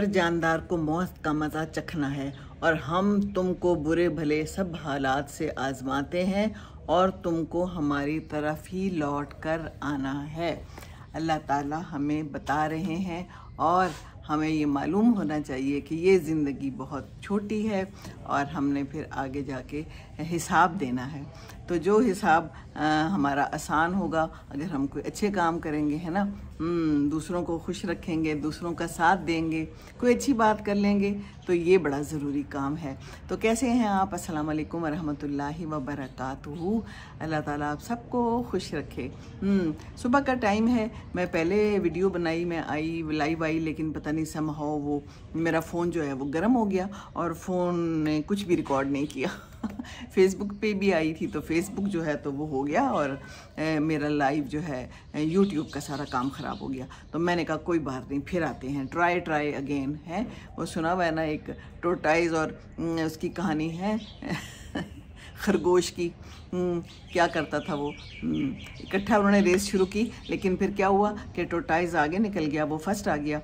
जानदार को मौत का मज़ा चखना है और हम तुमको बुरे भले सब हालात से आजमाते हैं और तुमको हमारी तरफ ही लौट कर आना है। अल्लाह ताला हमें बता रहे हैं और हमें ये मालूम होना चाहिए कि ये ज़िंदगी बहुत छोटी है और हमने फिर आगे जाके हिसाब देना है। तो जो हिसाब हमारा आसान होगा अगर हम कोई अच्छे काम करेंगे, है ना, दूसरों को खुश रखेंगे, दूसरों का साथ देंगे, कोई अच्छी बात कर लेंगे, तो ये बड़ा ज़रूरी काम है। तो कैसे हैं आप? अस्सलाम वालेकुम वरहमतुल्लाहि वबरकातुहू। अल्लाह ताला आप सबको खुश रखे। सुबह का टाइम है। मैं पहले वीडियो बनाई, मैं आई लाइव आई, लेकिन पता नहीं समहाउ वो मेरा फ़ोन जो है वो गर्म हो गया और फ़ोन ने कुछ भी रिकॉर्ड नहीं किया। फेसबुक पे भी आई थी तो फेसबुक जो है तो वो हो गया और मेरा लाइव जो है यूट्यूब का सारा काम ख़राब हो गया। तो मैंने कहा कोई बात नहीं, फिर आते हैं, ट्राई अगेन। है वो सुना हुआ है ना एक टोर्टाइज और उसकी कहानी है खरगोश की। क्या करता था वो, इकट्ठा उन्होंने रेस शुरू की, लेकिन फिर क्या हुआ कि टोर्टाइज आगे निकल गया, वो फर्स्ट आ गया।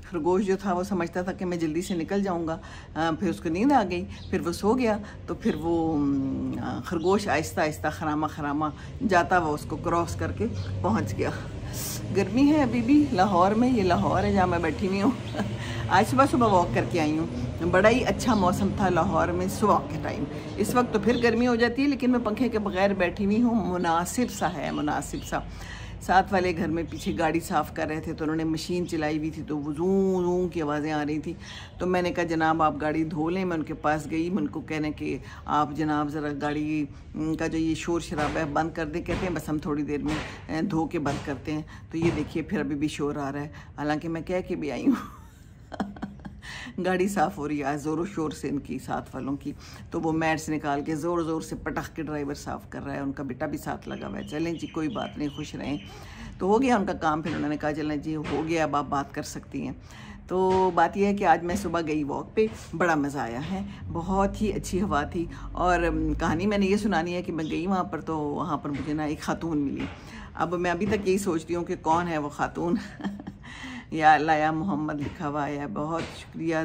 खरगोश जो था वो समझता था कि मैं जल्दी से निकल जाऊंगा, फिर उसको नींद आ गई, फिर वो सो गया। तो फिर वो खरगोश आहिस्ता आहिस्ता खरामा जाता हुआ उसको क्रॉस करके पहुंच गया। गर्मी है अभी भी लाहौर में, ये लाहौर है जहाँ मैं बैठी हुई हूँ। आज सुबह वॉक करके आई हूँ, बड़ा ही अच्छा मौसम था लाहौर में सुबह के टाइम। इस वक्त तो फिर गर्मी हो जाती है, लेकिन मैं पंखे के बगैर बैठी हुई हूँ, मुनासिब सा है, मुनासिब सा। साथ वाले घर में पीछे गाड़ी साफ़ कर रहे थे तो उन्होंने मशीन चलाई हुई थी, तो वो जूं जूं की आवाज़ें आ रही थी। तो मैंने कहा जनाब आप गाड़ी धो लें। मैं उनके पास गई, मैं उनको कहने कि आप जनाब ज़रा गाड़ी का जो ये शोर शराबा है बंद कर दें। कहते हैं बस हम थोड़ी देर में धो के बंद करते हैं। तो ये देखिए फिर अभी भी शोर आ रहा है, हालांकि मैं कह के भी आई हूँ। गाड़ी साफ़ हो रही है ज़ोरों शोर से इनकी साथ वालों की। तो वो मैट्स निकाल के ज़ोर ज़ोर से पटक के ड्राइवर साफ़ कर रहा है, उनका बेटा भी साथ लगा हुआ है। चलें जी कोई बात नहीं, खुश रहें। तो हो गया उनका काम, फिर उन्होंने कहा चलें जी हो गया, अब आप बात कर सकती हैं। तो बात यह है कि आज मैं सुबह गई वॉक पे, बड़ा मज़ा आया है, बहुत ही अच्छी हवा थी। और कहानी मैंने ये सुनानी है कि मैं गई वहाँ पर, तो वहाँ पर मुझे ना एक ख़ातून मिली। अब मैं अभी तक यही सोचती हूँ कि कौन है वो ख़ातून। या अल्लाह या मोहम्मद लिखा हुआ है। बहुत शुक्रिया,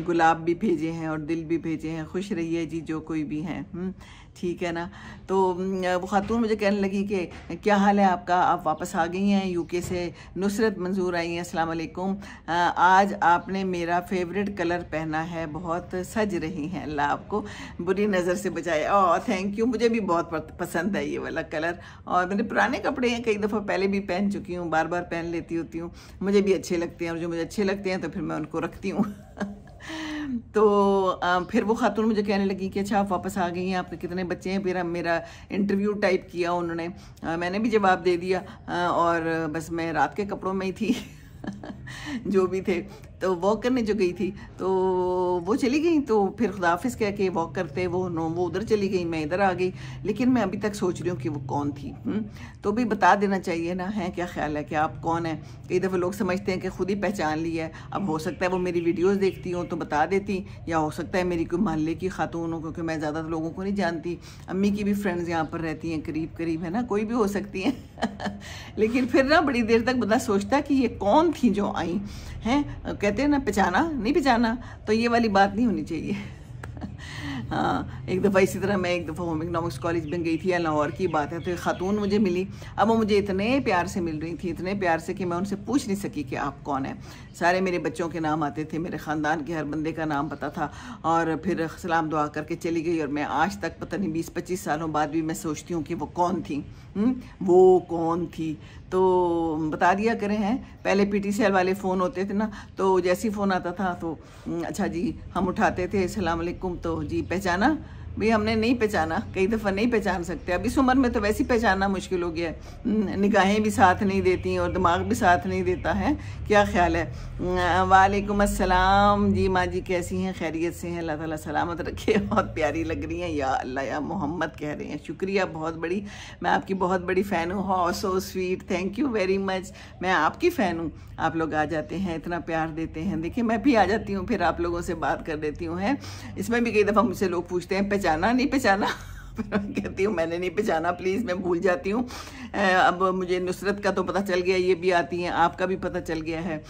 गुलाब भी भेजे हैं और दिल भी भेजे हैं। खुश रहिए जी जो कोई भी हैं, ठीक है ना। तो वो खातून मुझे कहने लगी कि क्या हाल है आपका, आप वापस आ गई हैं यूके से। नुसरत मंजूर आई हैं, अस्सलाम वालेकुम। आज आपने मेरा फेवरेट कलर पहना है, बहुत सज रही हैं, अल्लाह आपको बुरी नज़र से बचाए। ओह थैंक यू, मुझे भी बहुत पसंद है ये वाला कलर। और मेरे पुराने कपड़े हैं, कई दफ़ा पहले भी पहन चुकी हूँ, बार बार पहन लेती होती हूँ, मुझे भी अच्छे लगते हैं। और जो मुझे अच्छे लगते हैं तो फिर मैं उनको रखती हूँ। तो फिर वो खातून मुझे कहने लगी कि अच्छा आप वापस आ गई हैं, आपके कितने बच्चे हैं। फिर मेरा इंटरव्यू टाइप किया उन्होंने, मैंने भी जवाब दे दिया और बस मैं रात के कपड़ों में ही थी। जो भी थे। तो वॉक करने जो गई थी तो वो चली गई, तो फिर खुदाफिज कह के वॉक करते वो उधर चली गई, मैं इधर आ गई। लेकिन मैं अभी तक सोच रही हूँ कि वो कौन थी। तो भी बता देना चाहिए ना, है क्या ख्याल है कि आप कौन है। कई दफ़े लोग समझते हैं कि खुद ही पहचान ली है। अब हो सकता है वो मेरी वीडियोज़ देखती हूँ तो बता देती, या हो सकता है मेरी कोई मोहल्ले की खातून हो, क्योंकि मैं ज़्यादा लोगों को नहीं जानती। अम्मी की भी फ्रेंड्स यहाँ पर रहती हैं करीब, है ना, कोई भी हो सकती हैं। लेकिन फिर ना बड़ी देर तक बंदा सोचता है कि ये कौन थी जो आई हैं। कहते हैं ना पहचाना नहीं पहचाना, तो ये वाली बात नहीं होनी चाहिए। हाँ, एक दफ़ा इसी तरह मैं एक दफ़ा होम इकनॉमिक्स कॉलेज में गई थी, लाहौर की बात है। तो एक खातून मुझे मिली। अब वो मुझे इतने प्यार से मिल रही थी, इतने प्यार से कि मैं उनसे पूछ नहीं सकी कि आप कौन हैं। सारे मेरे बच्चों के नाम आते थे, मेरे ख़ानदान के हर बंदे का नाम पता था। और फिर सलाम दुआ करके चली गई। और मैं आज तक पता नहीं 20-25 सालों बाद भी मैं सोचती हूँ कि वो कौन थी, वो कौन थी। तो बता दिया करें। हैं पहले PTCL वाले फ़ोन होते थे ना, तो जैसे ही फ़ोन आता था तो अच्छा जी हम उठाते थे, अस्सलाम वालेकुम, तो जी पहचाना। भाई हमने नहीं पहचाना, कई दफ़ा नहीं पहचान सकते। अब इस उम्र में तो वैसे ही पहचानना मुश्किल हो गया है, निगाहें भी साथ नहीं देती और दिमाग भी साथ नहीं देता है। क्या ख्याल है? वालेकुम अस्सलाम जी, माँ जी कैसी हैं, खैरियत से हैं? अल्लाह ताला सलामत रखे। बहुत प्यारी लग रही हैं, या अल्लाह या मोहम्मद कह रहे हैं। शुक्रिया बहुत बड़ी, मैं आपकी बहुत बड़ी फ़ैन हूँ। How so sweet, thank you very much. मैं आपकी फ़ैन हूँ। आप लोग आ जाते हैं, इतना प्यार देते हैं। देखिए मैं भी आ जाती हूँ, फिर आप लोगों से बात कर देती हूँ। है इसमें भी कई दफ़ा मुझसे लोग पूछते हैं पहचाना नहीं पहचाना। फिर मैं कहती हूँ मैंने नहीं पहचाना, प्लीज़, मैं भूल जाती हूँ। अब मुझे नुसरत का तो पता चल गया, ये भी आती हैं, आपका भी पता चल गया है।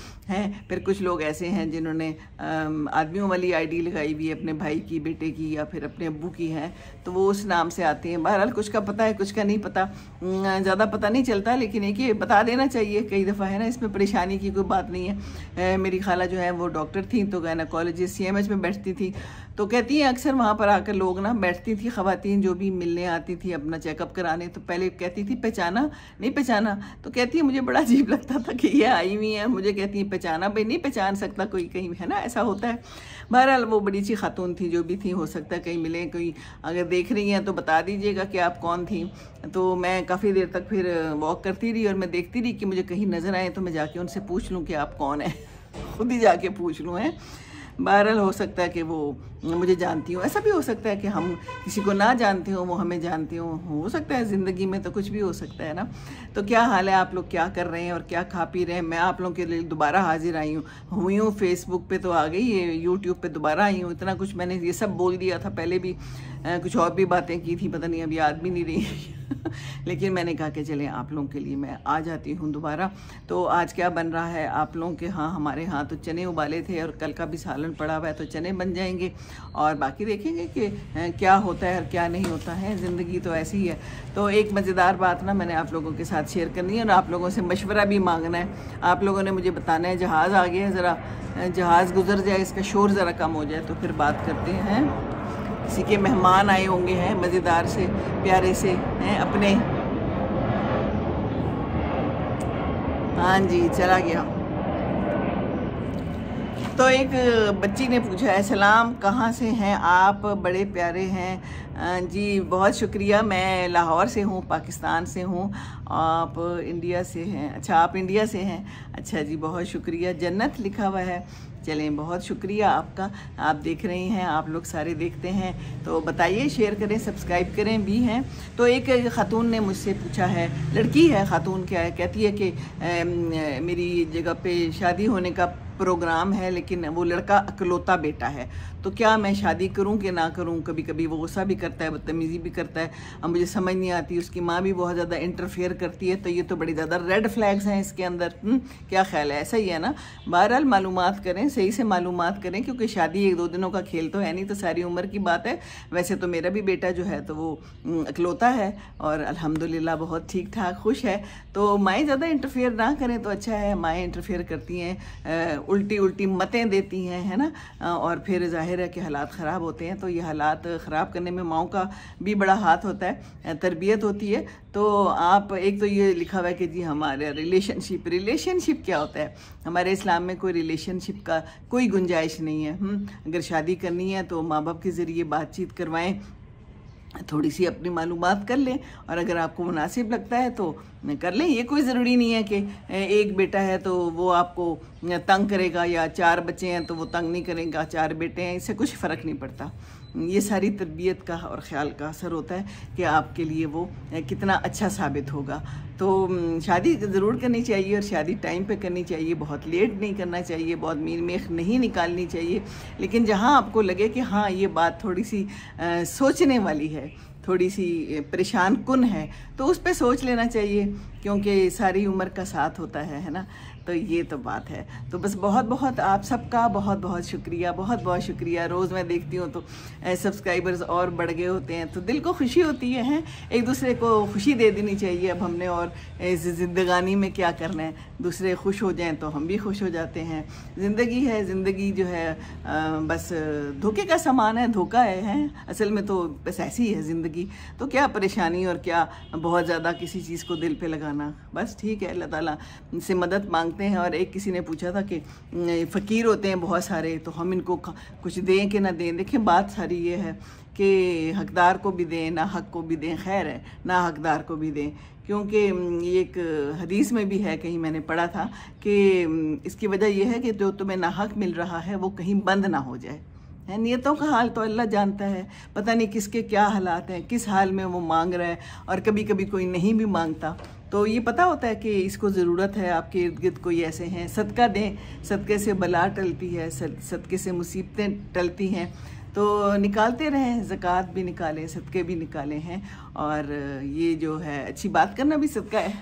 फिर कुछ लोग ऐसे हैं जिन्होंने आदमियों वाली आईडी लगाई हुई है, अपने भाई की, बेटे की या फिर अपने अब्बू की है, तो वो उस नाम से आती हैं। बहरहाल कुछ का पता है, कुछ का नहीं पता, ज़्यादा पता नहीं चलता, लेकिन एक ये बता देना चाहिए कई दफ़ा, है ना, इसमें परेशानी की कोई बात नहीं है। मेरी खाला जो है वो डॉक्टर थी, तो गायनेकोलॉजिस्ट CMH में बैठती थी, तो कहती हैं अक्सर वहाँ पर आकर लोग ना बैठती थी, ख़वातीन जो भी मिलने आती थी अपना चेकअप कराने, तो पहले कहती थी पहचाना नहीं पहचाना, तो कहती है मुझे बड़ा अजीब लगता था कि ये आई हुई है, मुझे कहती है पहचाना, भाई नहीं पहचान सकता कोई कहीं, है ना, ऐसा होता है। बहरहाल वो बड़ी अच्छी खातून थी, जो भी थी, हो सकता है कहीं मिले, कोई अगर देख रही हैं तो बता दीजिएगा कि आप कौन थी। तो मैं काफ़ी देर तक फिर वॉक करती रही और मैं देखती रही कि मुझे कहीं नज़र आए तो मैं जाके उनसे पूछ लूँ कि आप कौन है, खुद ही जाके पूछ लूँ, है। बहरहाल हो सकता है कि वो मुझे जानती हो, ऐसा भी हो सकता है कि हम किसी को ना जानते हो, वो हमें जानती हो सकता है, ज़िंदगी में तो कुछ भी हो सकता है ना। तो क्या हाल है, आप लोग क्या कर रहे हैं और क्या खा पी रहे हैं? मैं आप लोगों के लिए दोबारा हाजिर आई हूँ, फेसबुक पे तो आ गई, ये यूट्यूब पे दोबारा आई हूँ। इतना कुछ मैंने ये सब बोल दिया था पहले भी, कुछ और भी बातें की थी, पता नहीं अब याद भी नहीं रही लेकिन मैंने कहा कि चलें आप लोगों के लिए मैं आ जाती हूँ दोबारा। तो आज क्या बन रहा है आप लोगों के? हाँ, हमारे यहाँ तो चने उबाले थे और कल का भी सालन पड़ा हुआ है, तो चने बन जाएंगे और बाकी देखेंगे कि क्या होता है और क्या नहीं होता है। ज़िंदगी तो ऐसी ही है। तो एक मज़ेदार बात ना मैंने आप लोगों के साथ शेयर करनी है और आप लोगों से मशवरा भी मांगना है। आप लोगों ने मुझे बताना है, जहाज़ आ गया है, ज़रा जहाज़ गुजर जाए, इसका शोर ज़रा कम हो जाए तो फिर बात करते हैं। किसी के मेहमान आए होंगे हैं मज़ेदार से, प्यारे से, हैं अपने। हाँ जी, चला गया। तो एक बच्ची ने पूछा है, सलाम, कहाँ से हैं आप? बड़े प्यारे हैं जी, बहुत शुक्रिया। मैं लाहौर से हूँ, पाकिस्तान से हूँ। आप इंडिया से हैं? अच्छा, आप इंडिया से हैं, अच्छा जी, बहुत शुक्रिया। जन्नत लिखा हुआ है, चलें, बहुत शुक्रिया आपका। आप देख रहे हैं, आप लोग सारे देखते हैं, तो बताइए, शेयर करें, सब्सक्राइब करें भी हैं। तो एक खातून ने मुझसे पूछा है, लड़की है, खातून क्या है, कहती है कि मेरी जगह पे शादी होने का प्रोग्राम है, लेकिन वो लड़का अकलौता बेटा है, तो क्या मैं शादी करूं कि ना करूं? कभी कभी वो गुस्सा भी करता है, बदतमीज़ी भी करता है, अब मुझे समझ नहीं आती, उसकी माँ भी बहुत ज़्यादा इंटरफेयर करती है, तो ये तो बड़ी ज़्यादा रेड फ्लैग्स हैं इसके अंदर। क्या ख्याल है, ऐसा ही है ना? बहरहाल मालूमात करें, सही से मालूमात करें, क्योंकि शादी 1-2 दिनों का खेल तो है नहीं, तो सारी उम्र की बात है। वैसे तो मेरा भी बेटा जो है तो वो अकलौता है और अल्हम्दुलिल्लाह बहुत ठीक ठाक खुश है। तो माएँ ज़्यादा इंटरफेयर ना करें तो अच्छा है। माएँ इंटरफेयर करती हैं, उल्टी उल्टी मतें देती हैं, है ना, और फिर जाहिर है कि हालात ख़राब होते हैं। तो ये हालात ख़राब करने में माओं का भी बड़ा हाथ होता है, तरबियत होती है। तो आप, एक तो ये लिखा हुआ है कि जी हमारे रिलेशनशिप क्या होता है? हमारे इस्लाम में कोई रिलेशनशिप का कोई गुंजाइश नहीं है। अगर शादी करनी है तो माँ बाप के ज़रिए बातचीत करवाएं, थोड़ी सी अपनी मालूमात कर लें, और अगर आपको मुनासिब लगता है तो कर लें। ये कोई ज़रूरी नहीं है कि एक बेटा है तो वो आपको तंग करेगा, या 4 बच्चे हैं तो वो तंग नहीं करेगा, 4 बेटे हैं, इससे कुछ फ़र्क नहीं पड़ता। ये सारी तरबियत का और ख़्याल का असर होता है कि आपके लिए वो कितना अच्छा साबित होगा। तो शादी ज़रूर करनी चाहिए और शादी टाइम पे करनी चाहिए, बहुत लेट नहीं करना चाहिए, बहुत मीन मेख नहीं निकालनी चाहिए। लेकिन जहाँ आपको लगे कि हाँ ये बात थोड़ी सी सोचने वाली है, थोड़ी सी परेशान कुन है, तो उस पर सोच लेना चाहिए, क्योंकि सारी उम्र का साथ होता है ना। तो ये तो बात है। तो बस बहुत बहुत आप सबका बहुत बहुत शुक्रिया, बहुत बहुत शुक्रिया। रोज़ मैं देखती हूँ तो सब्सक्राइबर्स और बढ़ गए होते हैं, तो दिल को खुशी होती है, हैं? एक दूसरे को खुशी दे देनी चाहिए। अब हमने और इस ज़िंदगानी में क्या करना है, दूसरे खुश हो जाएं तो हम भी खुश हो जाते हैं। ज़िंदगी है, ज़िंदगी जो है बस धोखे का सामान है, धोखा है, हैं? असल में तो बस ऐसी है ज़िंदगी। तो क्या परेशानी और क्या बहुत ज़्यादा किसी चीज़ को दिल पे लगाना। बस ठीक है, अल्लाह ताला से मदद मांगते हैं। और एक किसी ने पूछा था कि फ़कीर होते हैं बहुत सारे, तो हम इनको कुछ दें कि ना दें। देखें, बात सारी ये है कि हकदार को भी दें, ना हक को भी दें, खैर है, ना हकदार को भी दें। क्योंकि ये एक हदीस में भी है, कहीं मैंने पढ़ा था कि इसकी वजह यह है कि जो तुम्हें नाहक मिल रहा है वो कहीं बंद ना हो जाए, है। नियतों का हाल तो अल्लाह जानता है, पता नहीं किसके क्या हालात हैं, किस हाल में वो मांग रहा है, और कभी कभी कोई नहीं भी मांगता। तो ये पता होता है कि इसको ज़रूरत है, आपके इर्द गिर्द कोई ऐसे हैं, सदका दें, सदक़े से बला टलती है, सदक़े से मुसीबतें टलती हैं। तो निकालते रहें, ज़कात भी निकालें, सदक़े भी निकालें हैं। और ये जो है अच्छी बात करना भी सदका है,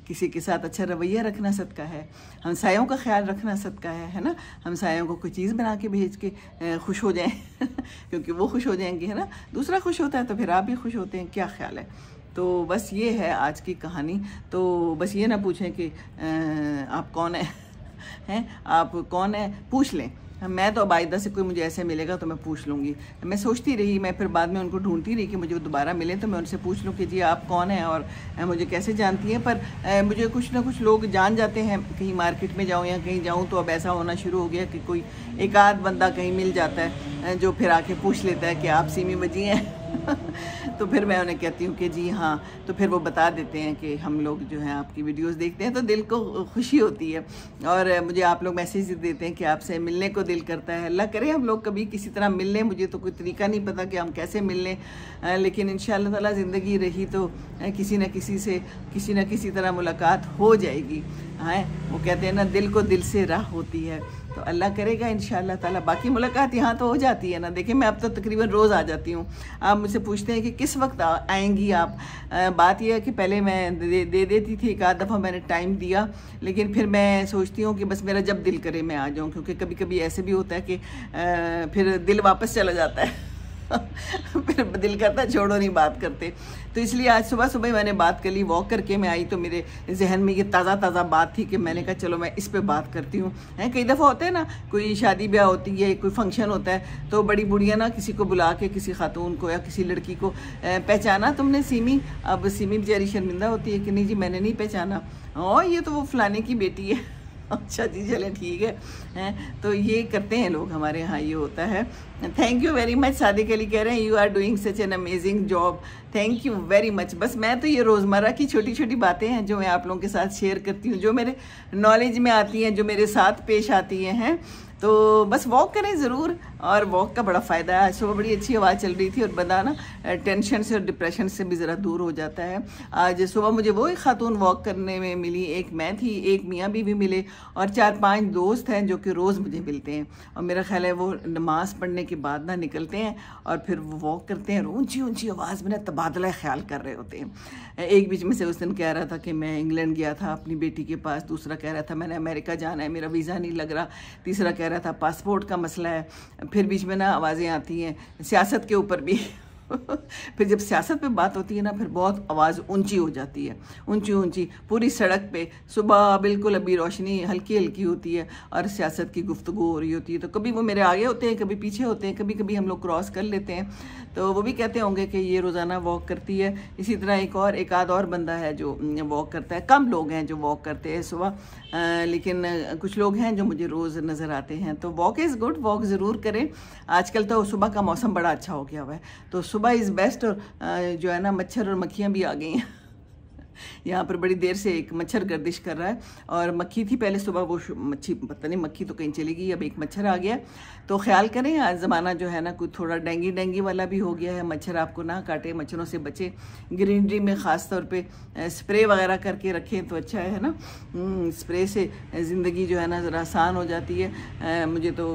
किसी के साथ अच्छा रवैया रखना सदका है, हमसायों का ख्याल रखना सदका है ना। हमसायों को कोई चीज़ बना के भेज के खुश हो जाएं क्योंकि वो खुश हो जाएंगे, है ना। दूसरा खुश होता है तो फिर आप भी खुश होते हैं, क्या ख्याल है। तो बस ये है आज की कहानी। तो बस ये ना पूछें कि आप कौन हैं आप कौन है, पूछ लें। मैं तो अबायदा से कोई मुझे ऐसे मिलेगा तो मैं पूछ लूँगी। मैं सोचती रही, मैं फिर बाद में उनको ढूंढती रही कि मुझे दोबारा मिले तो मैं उनसे पूछ लूँ कि जी आप कौन हैं और मुझे कैसे जानती हैं। पर मुझे कुछ ना कुछ लोग जान जाते हैं, कहीं मार्केट में जाऊँ या कहीं जाऊँ तो अब ऐसा होना शुरू हो गया कि कोई एक आध बंदा कहीं मिल जाता है जो फिर आके पूछ लेता है कि आप सीमी बजी हैं तो फिर मैं उन्हें कहती हूँ कि जी हाँ, तो फिर वो बता देते हैं कि हम लोग जो हैं आपकी वीडियोस देखते हैं, तो दिल को खुशी होती है। और मुझे आप लोग मैसेज देते हैं कि आपसे मिलने को दिल करता है। अल्लाह करे हम लोग कभी किसी तरह मिल लें। मुझे तो कोई तरीका नहीं पता कि हम कैसे मिल लें, लेकिन इंशाअल्लाह ताला ज़िंदगी रही तो किसी न किसी से किसी न किसी तरह मुलाकात हो जाएगी। हाँ, वो कहते हैं ना, दिल को दिल से राह होती है, तो अल्लाह करेगा इंशाअल्लाह ताला। बाकी मुलाकात यहाँ तो हो जाती है ना। देखिए मैं अब तो तकरीबन रोज़ आ जाती हूँ। आप मुझसे पूछते हैं कि किस वक्त आएंगी आप। बात यह है कि पहले मैं दे देती थी, एक आध दफ़ा मैंने टाइम दिया, लेकिन फिर मैं सोचती हूँ कि बस मेरा जब दिल करे मैं आ जाऊँ, क्योंकि कभी कभी ऐसे भी होता है कि फिर दिल वापस चला जाता है फिर दिल करता है छोड़ो नहीं बात करते। तो इसलिए आज सुबह सुबह मैंने बात कर ली, वॉक करके मैं आई तो मेरे जहन में ये ताज़ा ताज़ा बात थी कि मैंने कहा चलो मैं इस पे बात करती हूँ। कई दफ़ा होता है ना, कोई शादी ब्याह होती है, कोई फंक्शन होता है, तो बड़ी बुढ़िया ना किसी को बुला के, किसी खातून को या किसी लड़की को, पहचाना तुमने सीमी? अब सीमी बेचारी शर्मिंदा होती है कि नहीं जी मैंने नहीं पहचाना, और ये तो वो फलाने की बेटी है अच्छा जी चले ठीक है, हैं। तो ये करते हैं लोग, हमारे यहाँ ये होता है। Thank you very much. Sadiq Ali कह रहे हैं you are doing such an amazing job, thank you very much. बस मैं तो ये रोज़मर्रा की छोटी छोटी बातें हैं जो मैं आप लोगों के साथ शेयर करती हूँ, जो मेरे नॉलेज में आती हैं, जो मेरे साथ पेश आती हैं। तो बस वॉक करें ज़रूर, और वॉक का बड़ा फ़ायदा है। सुबह बड़ी अच्छी हवा चल रही थी और बंदा ना टेंशन से और डिप्रेशन से भी ज़रा दूर हो जाता है। आज सुबह मुझे वो एक खातून वॉक करने में मिली, एक मैं थी, एक मियाँ भी मिले, और 4-5 दोस्त हैं जो कि रोज़ मुझे मिलते हैं। और मेरा ख्याल है वो नमाज पढ़ने के बाद ना निकलते हैं और फिर वो वॉक करते हैं, ऊंची ऊंची आवाज़ में ना तबादला ख्याल कर रहे होते हैं। एक बीच में से उस दिन कह रहा था कि मैं इंग्लैंड गया था अपनी बेटी के पास, दूसरा कह रहा था मैंने अमेरिका जाना है, मेरा वीज़ा नहीं लग रहा, तीसरा कह रहा था पासपोर्ट का मसला है। फिर बीच में ना आवाज़ें आती हैं सियासत के ऊपर भी फिर जब सियासत पे बात होती है ना, फिर बहुत आवाज़ ऊंची हो जाती है, ऊंची ऊंची पूरी सड़क पे। सुबह बिल्कुल अभी रोशनी हल्की हल्की होती है और सियासत की गुफ्तगू हो रही होती है। तो कभी वो मेरे आगे होते हैं, कभी पीछे होते हैं, कभी कभी हम लोग क्रॉस कर लेते हैं। तो वो भी कहते होंगे कि ये रोज़ाना वॉक करती है। इसी तरह एक आध और बंदा है जो वॉक करता है। कम लोग हैं जो वॉक करते हैं सुबह, लेकिन कुछ लोग हैं जो मुझे रोज़ नज़र आते हैं। तो वॉक इज़ गुड, वॉक ज़रूर करें। आजकल तो सुबह का मौसम बड़ा अच्छा हो गया हुआ है, तो सुबह इज़ बेस्ट। और जो है ना, मच्छर और मक्खियाँ भी आ गई हैं यहाँ पर बड़ी देर से एक मच्छर गर्दिश कर रहा है, और मक्खी थी पहले सुबह, वो मच्छी पता नहीं मक्खी तो कहीं चली गई, अब एक मच्छर आ गया। तो ख्याल करें, आज ज़माना जो है ना कुछ थोड़ा डेंगी वाला भी हो गया है। मच्छर आपको ना काटे, मच्छरों से बचे। ग्रीनरी में ख़ास तौर पे स्प्रे वगैरह करके रखें तो अच्छा है ना। स्प्रे से ज़िंदगी जो है ना ज़रा आसान हो जाती है। मुझे तो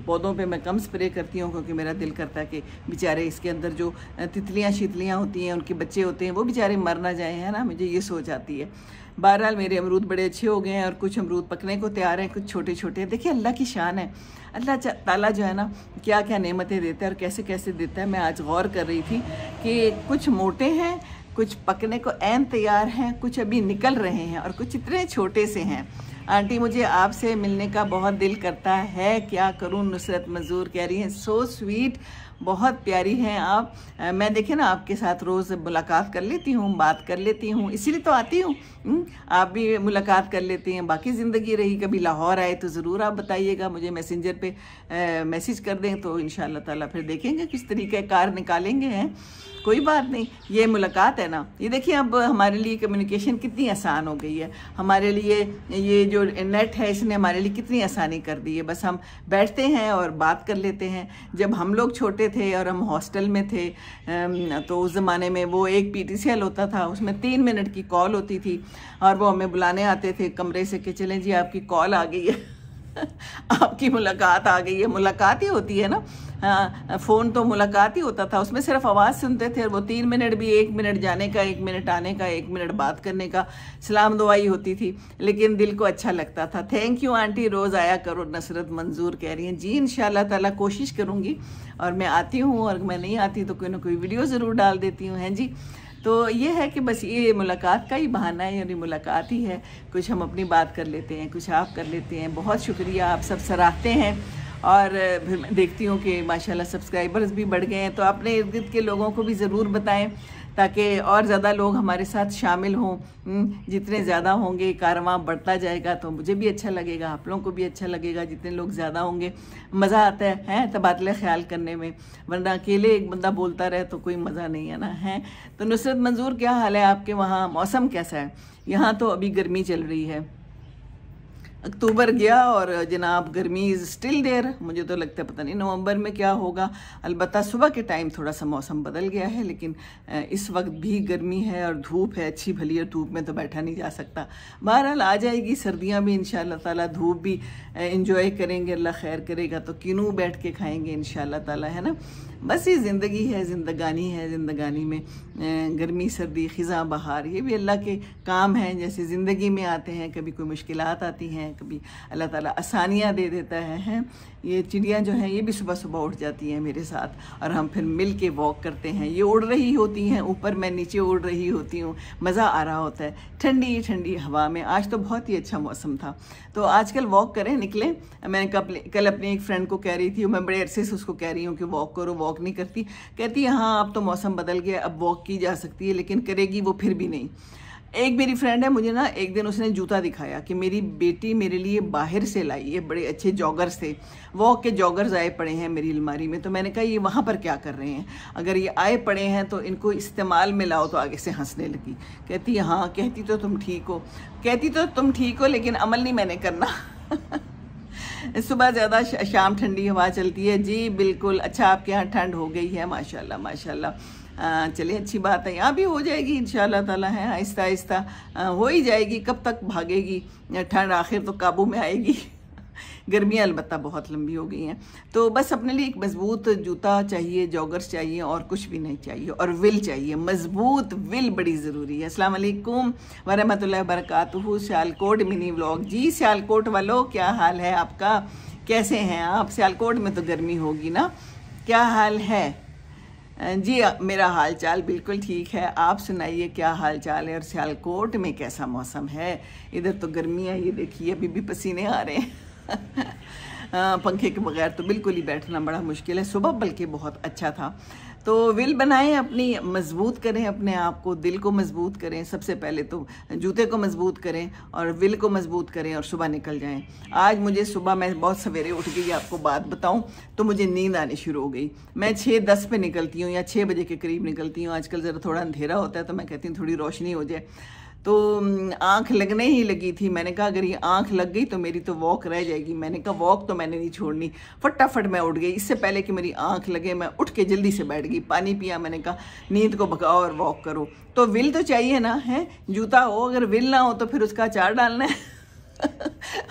पौधों पर मैं कम स्प्रे करती हूँ, क्योंकि मेरा दिल करता है कि बेचारे इसके अंदर जो तितलियाँ शीतलियाँ होती हैं, उनके बच्चे होते हैं, वो बेचारे मर ना जाए, है ना, मुझे ये सोच आती है। बहरहाल मेरे अमरूद बड़े अच्छे हो गए हैं, और कुछ अमरूद पकने को तैयार हैं, कुछ छोटे छोटे हैं। देखिए अल्लाह की शान है, अल्लाह ताला जो है ना क्या क्या नेमतें देता है और कैसे कैसे देता है। मैं आज गौर कर रही थी कि कुछ मोटे हैं, कुछ पकने को ऐन तैयार हैं, कुछ अभी निकल रहे हैं, और कुछ इतने छोटे से हैं। आंटी मुझे आपसे मिलने का बहुत दिल करता है, क्या करूं? नुसरत मजूर कह रही हैं सो स्वीट, बहुत प्यारी हैं आप। मैं देखे ना आपके साथ रोज़ मुलाकात कर लेती हूँ, बात कर लेती हूँ, इसीलिए तो आती हूँ। आप भी मुलाकात कर लेते हैं। बाकी ज़िंदगी रही, कभी लाहौर आए तो ज़रूर आप बताइएगा, मुझे मैसेंजर पे मैसेज कर दें, तो इंशाअल्लाह ताला फिर देखेंगे किस तरीके कार निकालेंगे। हैं कोई बात नहीं, ये मुलाकात है ना। ये देखिए अब हमारे लिए कम्युनिकेशन कितनी आसान हो गई है, हमारे लिए ये जो नेट है इसने हमारे लिए कितनी आसानी कर दी है। बस हम बैठते हैं और बात कर लेते हैं। जब हम लोग छोटे थे और हम हॉस्टल में थे, तो उस ज़माने में वो एक PTCL होता था, उसमें 3 मिनट की कॉल होती थी, और वो हमें बुलाने आते थे कमरे से कि चलें जी आपकी कॉल आ गई है आपकी मुलाकात आ गई है। मुलाकात ही होती है ना, हाँ, फ़ोन तो मुलाकात ही होता था, उसमें सिर्फ आवाज़ सुनते थे और वो 3 मिनट भी 1 मिनट जाने का, 1 मिनट आने का, 1 मिनट बात करने का, सलाम दुआई होती थी, लेकिन दिल को अच्छा लगता था। थैंक यू आंटी, रोज़ आया करो। नसरत मंजूर कह रही हैं जी इंशाल्लाह ताला कोशिश करूँगी, और मैं आती हूँ, और मैं नहीं आती तो कोई ना कोई वीडियो ज़रूर डाल देती हूँ, हैं जी। तो ये है कि बस ये मुलाकात का ही बहाना है, यानी मुलाकात ही है, कुछ हम अपनी बात कर लेते हैं, कुछ आप कर लेते हैं। बहुत शुक्रिया, आप सब सराहते हैं, और फिर मैं देखती हूँ कि माशाल्लाह सब्सक्राइबर्स भी बढ़ गए हैं। तो अपने इर्द गिर्द के लोगों को भी ज़रूर बताएं, ताकि और ज़्यादा लोग हमारे साथ शामिल हों। जितने ज़्यादा होंगे कारवां बढ़ता जाएगा, तो मुझे भी अच्छा लगेगा, आप लोगों को भी अच्छा लगेगा। जितने लोग ज़्यादा होंगे मज़ा आता है तबादला ख्याल करने में, वरना अकेले एक बंदा बोलता रहे तो कोई मज़ा नहीं है ना, है। तो नुसरत मंजूर, क्या हाल है आपके वहाँ? मौसम कैसा है? यहाँ तो अभी गर्मी चल रही है, अक्टूबर गया और जनाब गर्मी इज़ स्टिल देयर। मुझे तो लगता है पता नहीं नवंबर में क्या होगा। अलबत्ता सुबह के टाइम थोड़ा सा मौसम बदल गया है, लेकिन इस वक्त भी गर्मी है और धूप है अच्छी भली, और धूप में तो बैठा नहीं जा सकता। बहरहाल आ जाएगी सर्दियाँ भी इंशाल्लाह ताला, धूप भी इंजॉय करेंगे, अल्लाह खैर करेगा तो किनू बैठ के खाएंगे इंशाल्लाह ताला, है ना। बस ये ज़िंदगी है, ज़िंदगानी है, ज़िंदगानी में गर्मी सर्दी ख़िज़ां बहार, ये भी अल्लाह के काम हैं। जैसे ज़िंदगी में आते हैं, कभी कोई मुश्किलात आती हैं, कभी अल्लाह ताला आसानियाँ दे देता है, हैं। ये चिड़ियाँ जो हैं ये भी सुबह सुबह उठ जाती हैं मेरे साथ, और हम फिर मिल के वॉक करते हैं। ये उड़ रही होती हैं ऊपर, मैं नीचे उड़ रही होती हूँ, मज़ा आ रहा होता है ठंडी ठंडी हवा में। आज तो बहुत ही अच्छा मौसम था, तो आजकल वॉक करें, निकलें। मैंने कल अपनी एक फ्रेंड को कह रही थी, मैं बड़े अरसे से उसको कह रही हूँ कि वॉक करो, वॉक नहीं करती। कहती है हाँ अब तो मौसम बदल गया, अब वॉक की जा सकती है, लेकिन करेगी वो फिर भी नहीं। एक मेरी फ्रेंड है, मुझे ना एक दिन उसने जूता दिखाया कि मेरी बेटी मेरे लिए बाहर से लाई है, बड़े अच्छे जॉगर्स थे, वॉक के जॉगर्स आए पड़े हैं मेरी अलमारी में। तो मैंने कहा ये वहाँ पर क्या कर रहे हैं, अगर ये आए पड़े हैं तो इनको इस्तेमाल में लाओ। तो आगे से हंसने लगी, कहती हाँ, कहती तो तुम ठीक हो, कहती तो तुम ठीक हो, लेकिन अमल नहीं मैंने करना। सुबह ज़्यादा शाम ठंडी हवा चलती है जी, बिल्कुल। अच्छा, आपके यहाँ ठंड हो गई है? माशाल्लाह माशाल्लाह। चलिए अच्छी बात है, यहाँ भी हो जाएगी इंशाल्लाह ताला, है आहिस्ता आहिस्ता हो ही जाएगी। कब तक भागेगी ठंड, आखिर तो काबू में आएगी। गर्मियाँ अलबत्ता बहुत लंबी हो गई हैं। तो बस अपने लिए एक मज़बूत जूता चाहिए, जॉगर्स चाहिए, और कुछ भी नहीं चाहिए, और विल चाहिए, मज़बूत विल बड़ी ज़रूरी है। अस्सलाम वालेकुम वरहमतुल्लाहि वबरकातुहू। सियालकोट मिनी व्लॉग जी। सियालकोट वालों, क्या हाल है आपका? कैसे हैं आप? सियालकोट में तो गर्मी होगी ना, क्या हाल है जी? मेरा हाल चाल बिल्कुल ठीक है, आप सुनाइए क्या हाल चाल है, और सियालकोट में कैसा मौसम है? इधर तो गर्मी है, ये देखिए अभी भी पसीने आ रहे हैं। पंखे के बगैर तो बिल्कुल ही बैठना बड़ा मुश्किल है। सुबह बल्कि बहुत अच्छा था। तो विल बनाएं अपनी, मज़बूत करें अपने आप को, दिल को मज़बूत करें। सबसे पहले तो जूते को मज़बूत करें और विल को मज़बूत करें, और सुबह निकल जाएं। आज मुझे सुबह, मैं बहुत सवेरे उठ गई, आपको बात बताऊं तो मुझे नींद आनी शुरू हो गई। मैं 6:10 पे निकलती हूँ या 6 बजे के करीब निकलती हूँ। आजकल ज़रा थोड़ा अंधेरा होता है, तो मैं कहती हूँ थोड़ी रोशनी हो जाए। तो आंख लगने ही लगी थी। मैंने कहा अगर ये आंख लग गई तो मेरी तो वॉक रह जाएगी। मैंने कहा वॉक तो मैंने नहीं छोड़नी। फटाफट मैं उठ गई, इससे पहले कि मेरी आंख लगे मैं उठ के जल्दी से बैठ गई, पानी पिया। मैंने कहा नींद को भगाओ और वॉक करो। तो विल तो चाहिए ना, है। जूता हो, अगर विल ना हो तो फिर उसका अचार डालना है।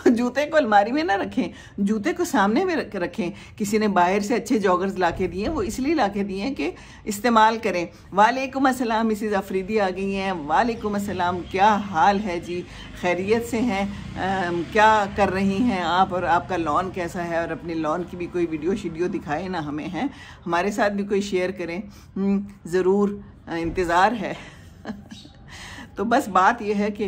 जूते को अलमारी में ना रखें, जूते को सामने में रखें। किसी ने बाहर से अच्छे जॉगर्स लाके दिए, वो इसलिए लाके दिए हैं कि इस्तेमाल करें। वालेकुम अस्सलाम, मिसेज़ अफरीदी आ गई हैं। वालेकुम अस्सलाम, क्या हाल है जी? खैरियत से हैं? क्या कर रही हैं आप, और आपका लॉन कैसा है? और अपने लॉन की भी कोई वीडियो शीडियो दिखाए ना हमें, हैं हमारे साथ भी कोई शेयर करें, ज़रूर इंतज़ार है। तो बस बात यह है कि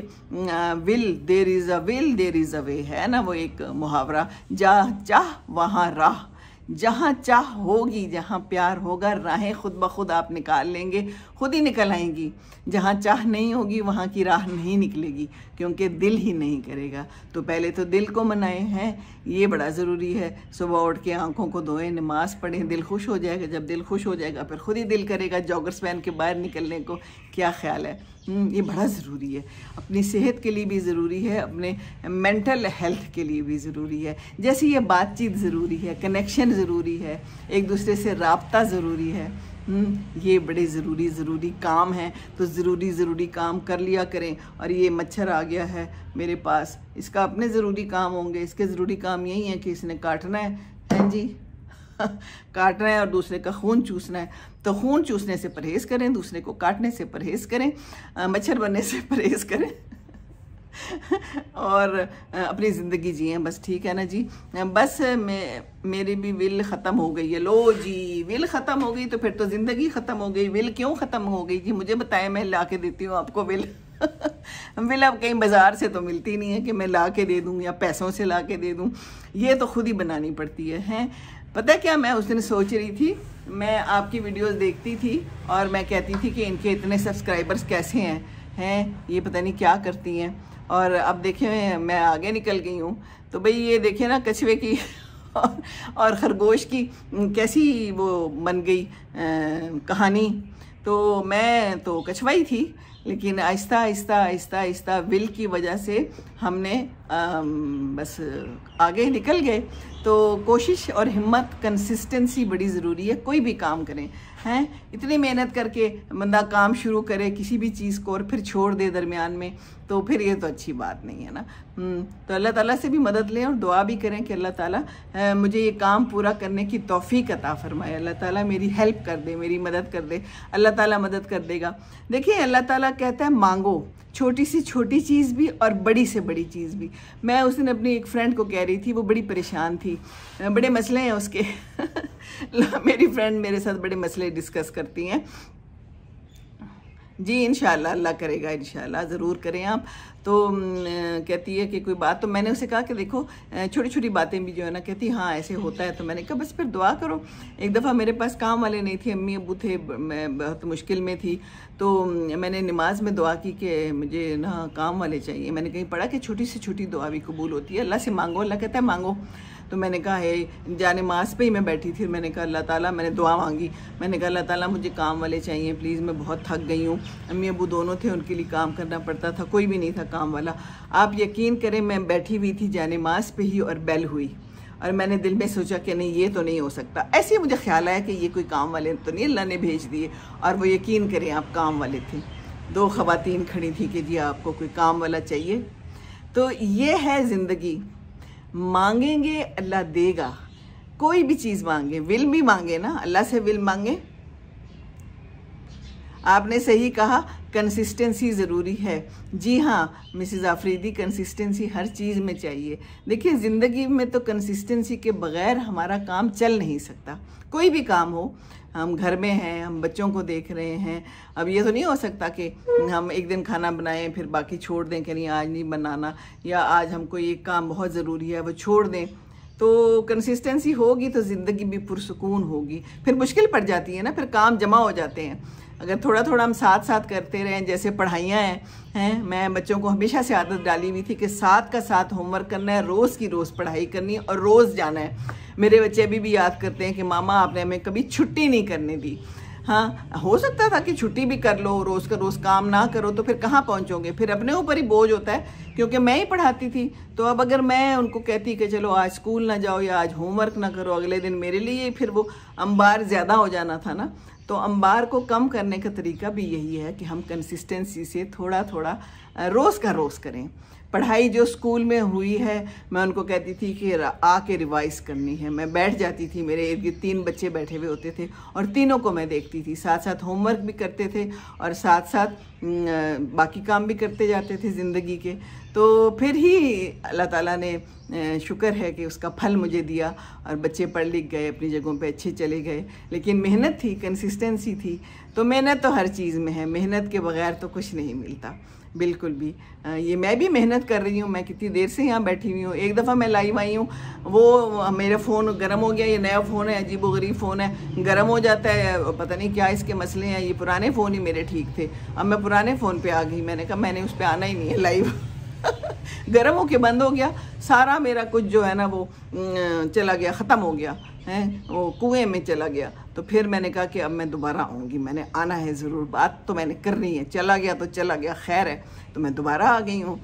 will there is a will there is a way, है ना वो एक मुहावरा। जहाँ चाह वहाँ राह, जहाँ चाह होगी, जहाँ प्यार होगा, राहें खुद ब खुद आप निकाल लेंगे, खुद ही निकल आएंगी। जहाँ चाह नहीं होगी वहाँ की राह नहीं निकलेगी, क्योंकि दिल ही नहीं करेगा। तो पहले तो दिल को मनाए, हैं ये बड़ा ज़रूरी है। सुबह उठ के आंखों को धोएं, नमाज़ पढ़ें, दिल खुश हो जाएगा। जब दिल खुश हो जाएगा फिर खुद ही दिल करेगा जॉगर्स पहन के बाहर निकलने को। क्या ख्याल है? ये बड़ा ज़रूरी है, अपनी सेहत के लिए भी ज़रूरी है, अपने मेंटल हेल्थ के लिए भी ज़रूरी है। जैसे ये बातचीत ज़रूरी है, कनेक्शन ज़रूरी है, एक दूसरे से राब्ता ज़रूरी है, ये बड़े ज़रूरी काम हैं, तो ज़रूरी काम कर लिया करें। और ये मच्छर आ गया है मेरे पास, इसका अपने ज़रूरी काम होंगे, इसके ज़रूरी काम यही है कि इसने काटना है जी काटना है और दूसरे का खून चूसना है। तो खून चूसने से परहेज़ करें, दूसरे को काटने से परहेज़ करें, मच्छर बनने से परहेज़ करें और अपनी ज़िंदगी जिएं बस, ठीक है ना जी। बस मेरी भी विल ख़त्म हो गई है। लो जी, विल ख़त्म हो गई तो फिर तो ज़िंदगी ख़त्म हो गई। विल क्यों ख़त्म हो गई जी, मुझे बताएं, मैं ला के देती हूँ आपको विल विल अब कहीं बाज़ार से तो मिलती नहीं है कि मैं ला के दे दूँ या पैसों से ला के दे दूँ, ये तो खुद ही बनानी पड़ती है। पता है क्या, मैं उस दिन सोच रही थी, मैं आपकी वीडियोस देखती थी और मैं कहती थी कि इनके इतने सब्सक्राइबर्स कैसे हैं, ये पता नहीं क्या करती हैं। और अब देखें मैं आगे निकल गई हूँ, तो भाई ये देखें ना कछुए की और खरगोश की कैसी वो बन गई कहानी। तो मैं तो कछुआई थी, लेकिन आहिस्ता आहिस्ता विल की वजह से हमने बस आगे निकल गए। तो कोशिश और हिम्मत, कंसिस्टेंसी बड़ी ज़रूरी है, कोई भी काम करें हैं। इतनी मेहनत करके बंदा काम शुरू करे किसी भी चीज़ को और फिर छोड़ दे दरमियान में, तो फिर ये तो अच्छी बात नहीं है ना। तो अल्लाह ताला से भी मदद लें और दुआ भी करें कि अल्लाह ताला मुझे ये काम पूरा करने की तौफीक अता फरमाए। अल्लाह ताला मेरी हेल्प कर दे, मेरी मदद कर दे, अल्लाह ताला मदद कर देगा। देखिए अल्लाह ताला कहता है मांगो, छोटी से छोटी चीज़ भी और बड़ी से बड़ी चीज़ भी। मैं उस दिन अपनी एक फ्रेंड को कह रही थी, वो बड़ी परेशान थी, बड़े मसले हैं उसके मेरी फ्रेंड मेरे साथ बड़े मसले डिस्कस करती हैं जी। इंशाल्लाह अल्लाह करेगा, इंशाल्लाह ज़रूर करें आप। तो कहती है कि कोई बात, तो मैंने उसे कहा कि देखो छोटी छोटी बातें भी जो है ना, कहती हाँ ऐसे होता है। तो मैंने कहा बस फिर दुआ करो। एक दफ़ा मेरे पास काम वाले नहीं थे, अम्मी अब्बू थे, मैं बहुत मुश्किल में थी, तो मैंने नमाज में दुआ की कि मुझे ना काम वाले चाहिए। मैंने कहीं पढ़ा कि छोटी से छोटी दुआ भी कबूल होती है, अल्लाह से मांगो, अल्लाह कहता है मांगो। तो मैंने कहा है जाने मास पे ही मैं बैठी थी, मैंने कहा अल्लाह ताला, मैंने दुआ मांगी, मैंने कहा अल्लाह ताला मुझे काम वाले चाहिए प्लीज़, मैं बहुत थक गई हूँ। अम्मी अब्बू दोनों थे, उनके लिए काम करना पड़ता था, कोई भी नहीं था काम वाला। आप यकीन करें मैं बैठी हुई थी जाने मास पे ही और बेल हुई, और मैंने दिल में सोचा कि नहीं ये तो नहीं हो सकता। ऐसे ही मुझे ख्याल आया कि ये कोई काम वाले तो नहीं अल्लाह ने भेज दिए, और वो यकीन करें आप काम वाले थे। 2 ख़वातीन खड़ी थी कि जी आपको कोई काम वाला चाहिए। तो ये है ज़िंदगी, मांगेंगे अल्लाह देगा। कोई भी चीज़ मांगे, विल भी मांगे ना, अल्लाह से विल मांगे। आपने सही कहा, कंसिस्टेंसी ज़रूरी है। जी हाँ मिसेज़ आफरीदी, कंसिस्टेंसी हर चीज़ में चाहिए। देखिए ज़िंदगी में तो कंसिस्टेंसी के बग़ैर हमारा काम चल नहीं सकता। कोई भी काम हो, हम घर में हैं, हम बच्चों को देख रहे हैं, अब ये तो नहीं हो सकता कि हम एक दिन खाना बनाएं फिर बाकी छोड़ दें कि नहीं आज नहीं बनाना, या आज हमको ये काम बहुत ज़रूरी है वो छोड़ दें। तो कंसिस्टेंसी होगी तो ज़िंदगी भी पुरसुकून होगी। फिर मुश्किल पड़ जाती है ना, फिर काम जमा हो जाते हैं। अगर थोड़ा थोड़ा हम साथ साथ करते रहें, जैसे पढ़ाइयाँ हैं, मैं बच्चों को हमेशा से आदत डाली हुई थी कि साथ का साथ होमवर्क करना है, रोज़ की रोज़ पढ़ाई करनी है और रोज़ जाना है। मेरे बच्चे अभी भी याद करते हैं कि मामा आपने हमें कभी छुट्टी नहीं करने दी। हाँ हो सकता था कि छुट्टी भी कर लो, रोज़ का रोज़ काम ना करो तो फिर कहाँ पहुँचोगे, फिर अपने ऊपर ही बोझ होता है, क्योंकि मैं ही पढ़ाती थी। तो अब अगर मैं उनको कहती कि चलो आज स्कूल ना जाओ या आज होमवर्क ना करो, अगले दिन मेरे लिए फिर वो अंबार ज़्यादा हो जाना था ना। तो अंबार को कम करने का तरीका भी यही है कि हम कंसिस्टेंसी से थोड़ा थोड़ा रोज़ का रोज़ करें। पढ़ाई जो स्कूल में हुई है, मैं उनको कहती थी कि आके रिवाइज़ करनी है। मैं बैठ जाती थी, मेरे इर्द गिर्द 3 बच्चे बैठे हुए होते थे और तीनों को मैं देखती थी, साथ साथ होमवर्क भी करते थे और साथ साथ बाकी काम भी करते जाते थे ज़िंदगी के। तो फिर ही अल्लाह ताला ने शुक्र है कि उसका फल मुझे दिया और बच्चे पढ़ लिख गए, अपनी जगहों पे अच्छे चले गए। लेकिन मेहनत थी, कंसिस्टेंसी थी। तो मेहनत तो हर चीज़ में है, मेहनत के बगैर तो कुछ नहीं मिलता बिल्कुल भी। ये मैं भी मेहनत कर रही हूँ, मैं कितनी देर से यहाँ बैठी हुई हूँ। एक दफ़ा मैं लाइव आई हूँ, वो मेरा फ़ोन गर्म हो गया। ये नया फ़ोन है, अजीब व गरीब फ़ोन है, गर्म हो जाता है, पता नहीं क्या इसके मसले हैं। ये पुराने फ़ोन ही मेरे ठीक थे, अब मैं पुराने फ़ोन पे आ गई। मैंने कहा मैंने उस पर आना ही नहीं है लाइव गर्म होके बंद हो गया सारा मेरा कुछ जो है ना, वो चला गया, ख़त्म हो गया है, वो कुएं में चला गया। तो फिर मैंने कहा कि अब मैं दोबारा आऊँगी, मैंने आना है ज़रूर, बात तो मैंने करनी है। चला गया तो चला गया, खैर है, तो मैं दोबारा आ गई हूँ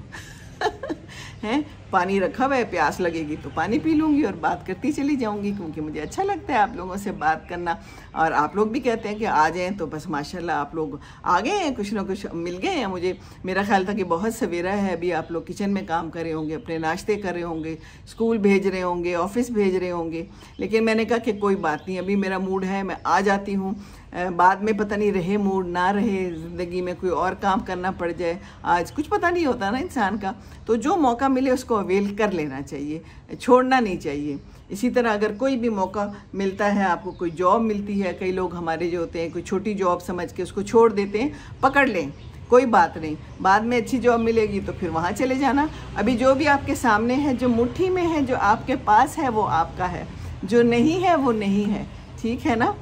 हैं, पानी रखा हुआ है, प्यास लगेगी तो पानी पी लूँगी और बात करती चली जाऊँगी, क्योंकि मुझे अच्छा लगता है आप लोगों से बात करना। और आप लोग भी कहते हैं कि आ जाएँ, तो बस माशाल्लाह आप लोग आ गए हैं, कुछ ना कुछ मिल गए हैं मुझे। मेरा ख्याल था कि बहुत सवेरा है, अभी आप लोग किचन में काम कर रहे होंगे, अपने नाश्ते कर रहे होंगे, स्कूल भेज रहे होंगे, ऑफिस भेज रहे होंगे, लेकिन मैंने कहा कि कोई बात नहीं, अभी मेरा मूड है, मैं आ जाती हूँ। बाद में पता नहीं रहे मूड ना रहे, ज़िंदगी में कोई और काम करना पड़ जाए, आज कुछ पता नहीं होता ना इंसान का, तो जो मौका मिले उसको अवेल कर लेना चाहिए, छोड़ना नहीं चाहिए। इसी तरह अगर कोई भी मौका मिलता है, आपको कोई जॉब मिलती है, कई लोग हमारे जो होते हैं कोई छोटी जॉब समझ के उसको छोड़ देते हैं, पकड़ लें, कोई बात नहीं, बाद में अच्छी जॉब मिलेगी तो फिर वहाँ चले जाना। अभी जो भी आपके सामने है, जो मुट्ठी में है, जो आपके पास है, वो आपका है, जो नहीं है वो नहीं है, ठीक है ना।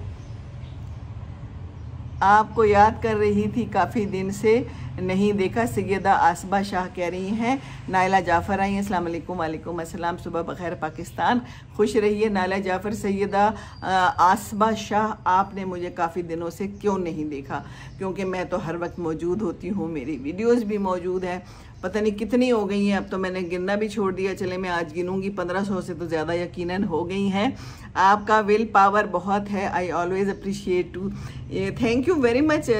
आपको याद कर रही थी, काफ़ी दिन से नहीं देखा। सैयदा आसबा शाह कह रही हैं। नायला जाफ़र आई हैं, अस्सलाम वालेकुम। वालेकुम अस्सलाम, सुबह बखैर पाकिस्तान, खुश रहिए। नायला जाफ़र, सैयदा आसबा शाह, आपने मुझे काफ़ी दिनों से क्यों नहीं देखा? क्योंकि मैं तो हर वक्त मौजूद होती हूँ, मेरी वीडियोज़ भी मौजूद हैं, पता नहीं कितनी हो गई हैं, अब तो मैंने गिनना भी छोड़ दिया। चले मैं आज गिनूंगी, 1500 से तो ज़्यादा यकीनन हो गई हैं। आपका विल पावर बहुत है, I always appreciate to, thank you very much.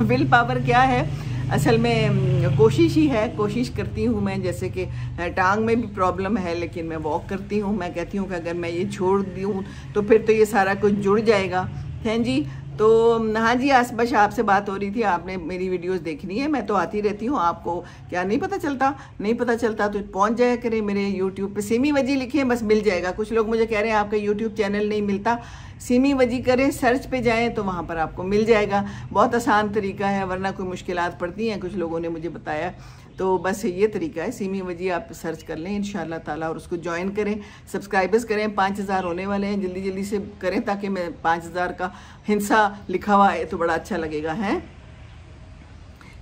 Will power क्या है? असल में कोशिश ही है, कोशिश करती हूँ मैं, जैसे कि टांग में भी प्रॉब्लम है, लेकिन मैं वॉक करती हूँ। मैं कहती हूँ कि अगर मैं ये छोड़ दूँ तो फिर तो ये सारा कुछ जुड़ जाएगा, हैं जी। तो हाँ जी, आसबा शाह आपसे बात हो रही थी, आपने मेरी वीडियोस देखनी है, मैं तो आती रहती हूँ, आपको क्या नहीं पता चलता? नहीं पता चलता तो पहुँच जाया करें मेरे यूट्यूब पे, सिमी वजी लिखें, बस मिल जाएगा। कुछ लोग मुझे कह रहे हैं आपका यूट्यूब चैनल नहीं मिलता, सिमी वजी करें, सर्च पे जाएं तो वहाँ पर आपको मिल जाएगा। बहुत आसान तरीका है, वरना कोई मुश्किलात पड़ती हैं, कुछ लोगों ने मुझे बताया, तो बस ये तरीका है, सिमी वजी आप सर्च कर लें इंशाअल्लाह ताला, और उसको ज्वाइन करें, सब्सक्राइबर्स करें। 5000 होने वाले हैं, जल्दी जल्दी से करें ताकि मैं 5000 का हिंसा लिखा हुआ है तो बड़ा अच्छा लगेगा। हैं,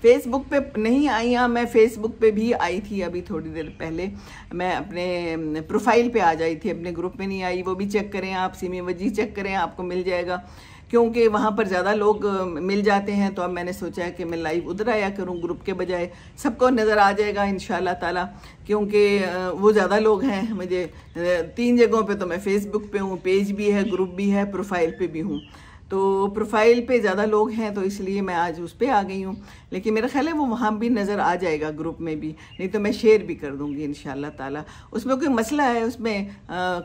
फेसबुक पे नहीं आई? हाँ, मैं फेसबुक पे भी आई थी अभी थोड़ी देर पहले, मैं अपने प्रोफाइल पे आ जाई थी, अपने ग्रुप में नहीं आई, वो भी चेक करें आप, सिमी वजी चेक करें, आपको मिल जाएगा, क्योंकि वहाँ पर ज़्यादा लोग मिल जाते हैं। तो अब मैंने सोचा है कि मैं लाइव उधर आया करूँ, ग्रुप के बजाय, सबको नज़र आ जाएगा इंशाल्लाह ताला, क्योंकि वो ज़्यादा लोग हैं। मुझे 3 जगहों पे तो मैं फेसबुक पे हूँ, पेज भी है, ग्रुप भी है, प्रोफाइल पे भी हूँ, तो प्रोफाइल पे ज़्यादा लोग हैं, तो इसलिए मैं आज उस पर आ गई हूँ। लेकिन मेरा ख्याल है वो वहाँ भी नज़र आ जाएगा, ग्रुप में भी, नहीं तो मैं शेयर भी कर दूँगी इंशाल्लाह ताला। उसमें कोई मसला है, उसमें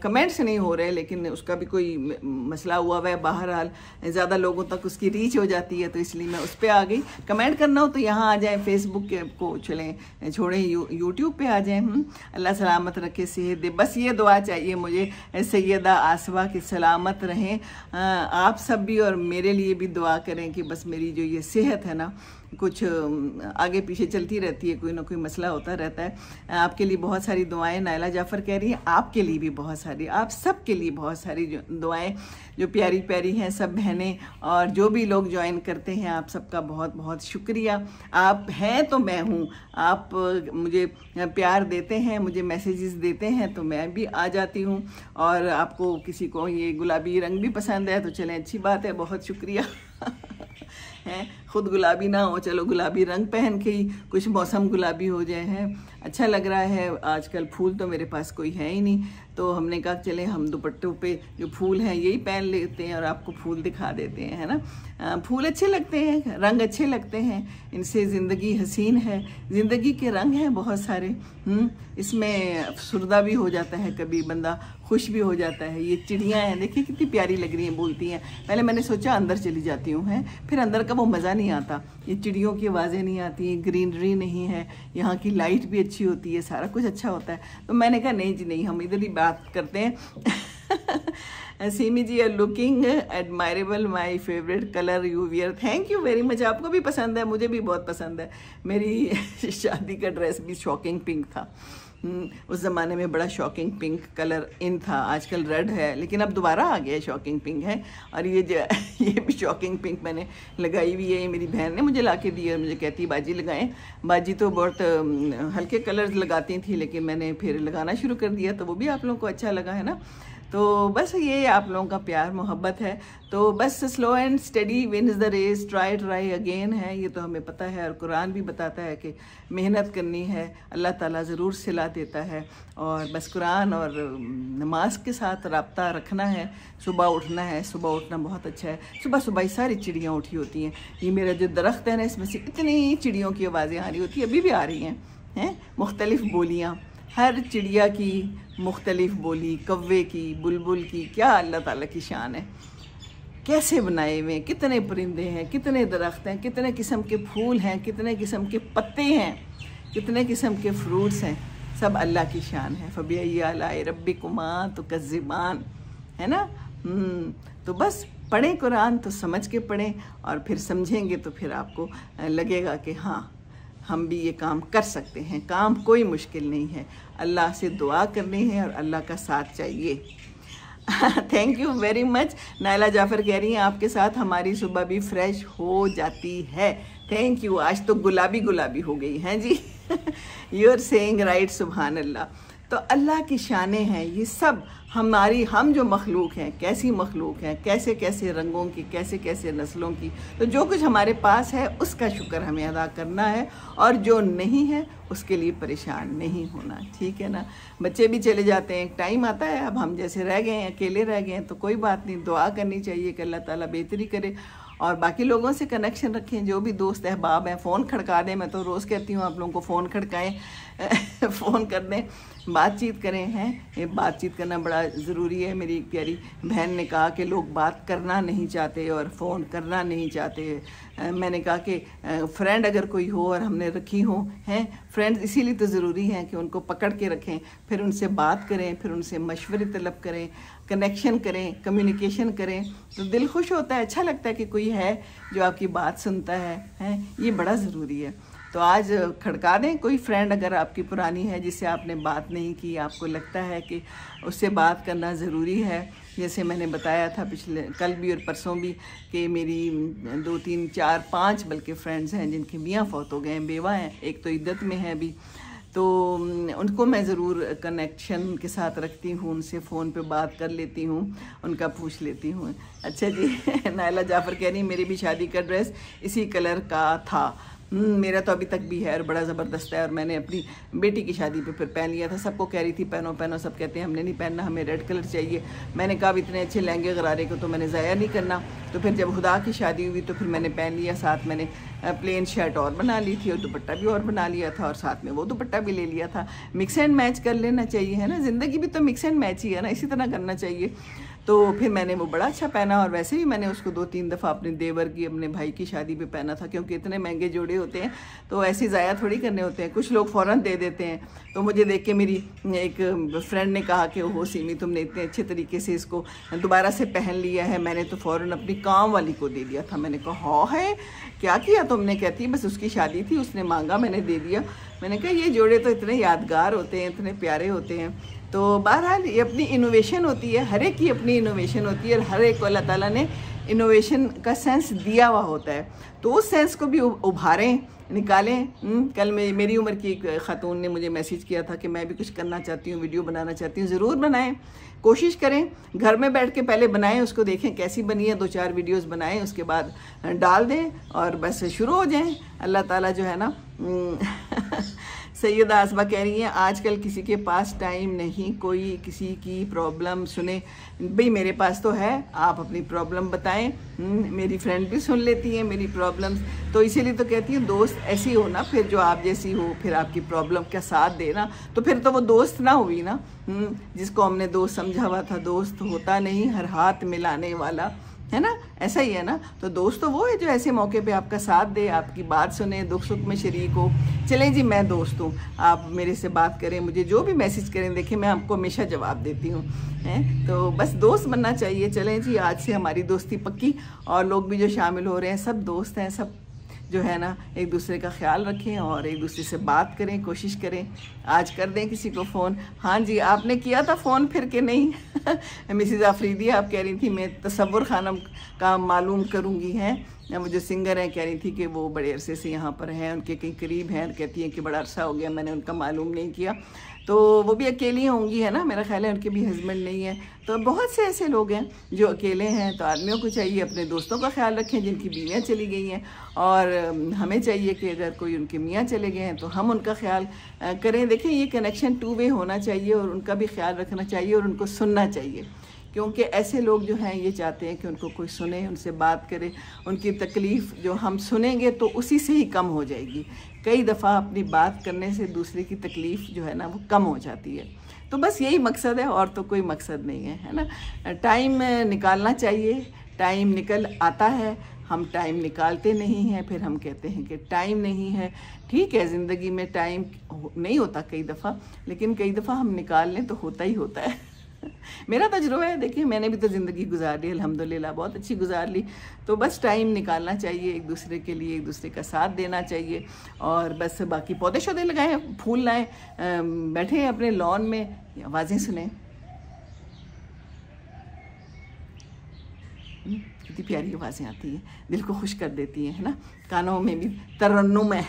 कमेंट्स नहीं हो रहे, लेकिन उसका भी कोई मसला हुआ है, बहरहाल ज़्यादा लोगों तक उसकी रीच हो जाती है, तो इसलिए मैं उस पर आ गई। कमेंट करना हो तो यहाँ आ जाएँ, फेसबुक के को चलें, छोड़ें, यूट्यूब पर आ जाएँ। अल्लाह सलामत रखे, सेहत दे, बस ये दुआ चाहिए मुझे, सैयदा आसवा की सलामत रहें। आप सब भी और मेरे लिए भी दुआ करें कि बस मेरी जो ये सेहत है ना, कुछ आगे पीछे चलती रहती है, कोई ना कोई मसला होता रहता है। आपके लिए बहुत सारी दुआएं, नायला जाफ़र कह रही है, आपके लिए भी बहुत सारी, आप सब के लिए बहुत सारी दुआएं जो प्यारी प्यारी हैं, सब बहनें और जो भी लोग ज्वाइन करते हैं, आप सबका बहुत बहुत शुक्रिया। आप हैं तो मैं हूँ, आप मुझे प्यार देते हैं, मुझे मैसेजेस देते हैं, तो मैं भी आ जाती हूँ। और आपको किसी को ये गुलाबी रंग भी पसंद है तो चलें, अच्छी बात है, बहुत शुक्रिया। हैं, खुद गुलाबी ना हो, चलो गुलाबी रंग पहन के ही कुछ मौसम गुलाबी हो जाए, हैं, अच्छा लग रहा है। आजकल फूल तो मेरे पास कोई है ही नहीं, तो हमने कहा चले हम दुपट्टों पे जो फूल हैं यही पहन लेते हैं और आपको फूल दिखा देते हैं, है ना। फूल अच्छे लगते हैं, रंग अच्छे लगते हैं, इनसे ज़िंदगी हसीन है, ज़िंदगी के रंग हैं बहुत सारे। इसमें अफसरदा भी हो जाता है, कभी बंदा खुश भी हो जाता है। ये चिड़ियाँ हैं, देखिए कितनी प्यारी लग रही हैं, बोलती हैं। पहले मैंने सोचा अंदर चली जाती हूँ, हैं, फिर अंदर का वो मज़ा नहीं आता, ये चिड़ियों की आवाज़ें नहीं आती, ग्रीनरी नहीं है, यहाँ की लाइट भी अच्छी होती है, सारा कुछ अच्छा होता है। तो मैंने कहा नहीं जी नहीं, हम इधर ही बात करते हैं। Seemi ji are looking admirable, my favourite colour you wear, thank you very much. आपको भी पसंद है, मुझे भी बहुत पसंद है। मेरी शादी का ड्रेस भी शॉकिंग पिंक था, उस ज़माने में बड़ा शॉकिंग पिंक कलर इन था, आजकल रेड है, लेकिन अब दोबारा आ गया शॉकिंग पिंक है। और ये भी शॉकिंग पिंक मैंने लगाई हुई है, ये मेरी बहन ने मुझे ला के दी है, मुझे कहती बाजी लगाएं। बाजी तो बहुत हल्के कलर्स लगाती थी, लेकिन मैंने फिर लगाना शुरू कर दिया, तो वो भी आप लोगों को अच्छा लगा, है ना। तो बस ये आप लोगों का प्यार मोहब्बत है। तो बस slow and study wins the race, try again है, ये तो हमें पता है। और कुरान भी बताता है कि मेहनत करनी है, अल्लाह ताला ज़रूर सिला देता है। और बस कुरान और नमाज के साथ रब्ता रखना है। सुबह उठना है, सुबह उठना बहुत अच्छा है। सुबह सुबह ही सारी चिड़ियाँ उठी होती हैं। ये मेरा जो दरख्त है ना, इसमें से इतनी चिड़ियों की आवाज़ें आ रही होती है, अभी भी आ रही हैं मुख्तलिफ़ बोलियाँ, हर चिड़िया की मुख्तलिफ बोली, कव्वे की, बुलबुल की, क्या अल्लाह ताला की शान है। कैसे बनाए हुए, कितने परिंदे हैं, कितने दरख्त हैं, कितने किस्म के फूल हैं, कितने किस्म के पत्ते हैं, कितने किस्म के फ्रूट्स हैं, सब अल्लाह की शान है। फबिअय्यि आलाइ रब्बिकुमा तुकज़्ज़िबान, है ना। तो बस पढ़ें कुरान तो समझ के पढ़ें, और फिर समझेंगे तो फिर आपको लगेगा कि हाँ हम भी ये काम कर सकते हैं। काम कोई मुश्किल नहीं है, अल्लाह से दुआ करनी है और अल्लाह का साथ चाहिए। Thank you very much. Naila Jafar कह रही हैं आपके साथ हमारी सुबह भी फ्रेश हो जाती है। Thank you. आज तो गुलाबी गुलाबी हो गई हैं जी। यू आर सेइंग राइट, सुभान अल्लाह। तो अल्लाह की शानें हैं ये सब। हम जो मखलूक हैं, कैसी मखलूक हैं, कैसे कैसे रंगों की, कैसे कैसे नस्लों की। तो जो कुछ हमारे पास है उसका शुक्र हमें अदा करना है, और जो नहीं है उसके लिए परेशान नहीं होना, ठीक है ना। बच्चे भी चले जाते हैं, एक टाइम आता है, अब हम जैसे रह गए हैं, अकेले रह गए हैं, तो कोई बात नहीं, दुआ करनी चाहिए कि अल्लाह ताला बेहतरी करे। और बाकी लोगों से कनेक्शन रखें, जो भी दोस्त अहबाब हैं, फ़ोन खड़का दें। मैं तो रोज़ कहती हूँ आप लोगों को फ़ोन खड़काएं, फ़ोन कर दें, बातचीत करें हैं। ये बातचीत करना बड़ा ज़रूरी है। मेरी एक प्यारी बहन ने कहा कि लोग बात करना नहीं चाहते और फ़ोन करना नहीं चाहते। मैंने कहा कि फ्रेंड अगर कोई हो और हमने रखी हो हैं फ्रेंड्स, इसीलिए तो ज़रूरी है कि उनको पकड़ के रखें, फिर उनसे बात करें, फिर उनसे मशवरे तलब करें, कनेक्शन करें, कम्युनिकेशन करें, तो दिल खुश होता है, अच्छा लगता है कि कोई है जो आपकी बात सुनता है। ये बड़ा ज़रूरी है। तो आज खड़का दें कोई फ्रेंड अगर आपकी पुरानी है जिससे आपने बात नहीं की, आपको लगता है कि उससे बात करना ज़रूरी है। जैसे मैंने बताया था पिछले कल भी और परसों भी कि मेरी 2 3 4 5 बल्कि फ्रेंड्स हैं जिनके मियाँ फौत हो गए हैं, बेवा हैं, एक तो इद्दत में है अभी, तो उनको मैं ज़रूर कनेक्शन के साथ रखती हूँ, उनसे फ़ोन पे बात कर लेती हूँ, उनका पूछ लेती हूँ। अच्छा जी। नायला जाफ़र कह रही मेरी भी शादी का ड्रेस इसी कलर का था। मेरा तो अभी तक भी है और बड़ा ज़बरदस्त है, और मैंने अपनी बेटी की शादी पे फिर पहन लिया था। सबको कह रही थी पहनो पहनो, सब कहते हैं हमने नहीं पहनना, हमें रेड कलर चाहिए। मैंने कहा अब इतने अच्छे लहंगे गरारे को तो मैंने ज़ाया नहीं करना। तो फिर जब खुदा की शादी हुई तो फिर मैंने पहन लिया, साथ मैंने प्लेन शर्ट और बना ली थी और दुपट्टा भी और बना लिया था, और साथ में वो दुपट्टा भी ले लिया था। मिक्स एंड मैच कर लेना चाहिए, है ना, ज़िंदगी भी तो मिक्स एंड मैच ही है ना, इसी तरह करना चाहिए। तो फिर मैंने वो बड़ा अच्छा पहना, और वैसे भी मैंने उसको 2 3 दफ़ा अपने देवर की, अपने भाई की शादी पे पहना था, क्योंकि इतने महंगे जोड़े होते हैं तो ऐसे ज़ाया थोड़ी करने होते हैं, कुछ लोग फ़ौरन दे देते हैं। तो मुझे देख के मेरी एक फ्रेंड ने कहा कि ओहो सिमी तुमने इतने अच्छे तरीके से इसको दोबारा से पहन लिया है। मैंने तो फ़ौरन अपनी काम वाली को दे दिया था। मैंने कहा हाँ है, क्या किया तुमने? कहती है बस उसकी शादी थी, उसने मांगा, मैंने दे दिया। मैंने कहा ये जोड़े तो इतने यादगार होते हैं, इतने प्यारे होते हैं। तो बहरहाल ये अपनी इनोवेशन होती है, हर एक की अपनी इनोवेशन होती है, और हर एक को अल्लाह ताला ने इनोवेशन का सेंस दिया हुआ होता है। तो उस सेंस को भी उभारें, निकालें। कल मेरी उम्र की एक ख़ातून ने मुझे मैसेज किया था कि मैं भी कुछ करना चाहती हूँ, वीडियो बनाना चाहती हूँ। ज़रूर बनाएं, कोशिश करें, घर में बैठ के पहले बनाएं, उसको देखें कैसी बनी है, 2 4 वीडियोस बनाएं, उसके बाद डाल दें और बस शुरू हो जाएं। अल्लाह ताला जो है ना। सैयदा आसमा कह रही हैं आजकल किसी के पास टाइम नहीं कोई किसी की प्रॉब्लम सुने। भाई मेरे पास तो है, आप अपनी प्रॉब्लम बताएं। मेरी फ्रेंड भी सुन लेती हैं मेरी प्रॉब्लम्स, तो इसीलिए तो कहती हूँ दोस्त ऐसी हो ना, फिर जो आप जैसी हो, फिर आपकी प्रॉब्लम का साथ देना, तो फिर तो वो दोस्त ना हुई ना। जिसको हमने दोस्त समझा हुआ था, दोस्त होता नहीं हर हाथ मिलाने वाला, है ना, ऐसा ही है ना। तो दोस्त तो वो है जो ऐसे मौके पे आपका साथ दे, आपकी बात सुने, दुख सुख में शरीक हो। चलें जी, मैं दोस्त हूँ, आप मेरे से बात करें, मुझे जो भी मैसेज करें, देखिए मैं आपको हमेशा जवाब देती हूँ, हैं। तो बस दोस्त बनना चाहिए। चलें जी, आज से हमारी दोस्ती पक्की, और लोग भी जो शामिल हो रहे हैं सब दोस्त हैं, सब जो है ना एक दूसरे का ख्याल रखें और एक दूसरे से बात करें, कोशिश करें। आज कर दें किसी को फ़ोन। हाँ जी, आपने किया था फ़ोन फिर के नहीं? मिसिज़ आफरीदी आप कह रही थी मैं तसव्वुर खानम का मालूम करूँगी, हैं वो जो सिंगर हैं कह रही थी कि वो बड़े अरसे से यहाँ पर हैं, उनके कहीं करीब हैं, कहती हैं कि बड़ा अरसा हो गया मैंने उनका मालूम नहीं किया। तो वो भी अकेली होंगी, है ना, मेरा ख्याल है उनके भी हस्बैंड नहीं है। तो बहुत से ऐसे लोग हैं जो अकेले हैं। तो आदमियों को चाहिए अपने दोस्तों का ख्याल रखें जिनकी बीवियाँ चली गई हैं, और हमें चाहिए कि अगर कोई उनके मियाँ चले गए हैं तो हम उनका ख्याल करें। देखें, ये कनेक्शन 2 वे होना चाहिए और उनका भी ख्याल रखना चाहिए और उनको सुनना चाहिए, क्योंकि ऐसे लोग जो हैं ये चाहते हैं कि उनको कोई सुने, उनसे बात करे। उनकी तकलीफ़ जो हम सुनेंगे तो उसी से ही कम हो जाएगी। कई दफ़ा अपनी बात करने से दूसरे की तकलीफ़ जो है ना वो कम हो जाती है। तो बस यही मकसद है, और तो कोई मकसद नहीं है ना। टाइम निकालना चाहिए, टाइम निकल आता है, हम टाइम निकालते नहीं हैं, फिर हम कहते हैं कि टाइम नहीं है। ठीक है, ज़िंदगी में टाइम नहीं होता कई दफ़ा, लेकिन कई दफ़ा हम निकाल लें तो होता ही होता है। मेरा तजुर्बा है, देखिए मैंने भी तो ज़िंदगी गुजार ली, अल्हम्दुलिल्लाह बहुत अच्छी गुजार ली। तो बस टाइम निकालना चाहिए एक दूसरे के लिए, एक दूसरे का साथ देना चाहिए, और बस बाकी पौधे शौधे लगाएं, फूल लाएं, बैठे अपने लॉन में, आवाज़ें सुने। कितनी प्यारी आवाज़ें आती हैं, दिल को खुश कर देती हैं, है ना, कानों में भी तरन्नुम है।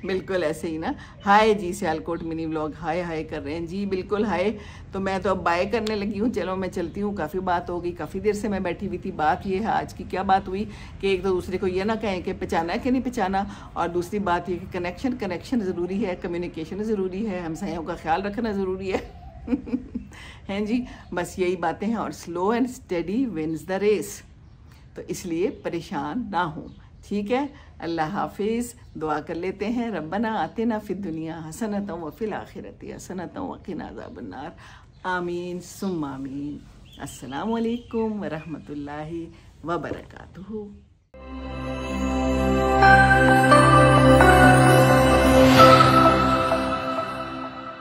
बिल्कुल ऐसे ही ना। हाय जी, सियालकोट मिनी व्लॉग हाय हाय कर रहे हैं जी, बिल्कुल हाय। तो मैं तो अब बाय करने लगी हूँ, चलो मैं चलती हूँ, काफ़ी बात हो गई, काफ़ी देर से मैं बैठी हुई थी। बात ये है आज की, क्या बात हुई कि एक तो दूसरे को ये ना कहें कि पहचाना है कि नहीं पहचाना, और दूसरी बात ये कि कनेक्शन ज़रूरी है, कम्युनिकेशन ज़रूरी है, हमसायों का ख्याल रखना ज़रूरी है। हैं जी, बस यही बातें हैं। और slow and steady wins the race, तो इसलिए परेशान ना हो, ठीक है। अल्लाह हाफिज़। दुआ कर लेते हैं, रब्बना आतिना फिद दुनिया हसनतम व फिल आखिरति हसनतम व क़िना अज़ाबन्नार। आमीन सुम्मा आमीन। अस्सलामु अलैकुम व रहमतुल्लाहि व बरकातुहू।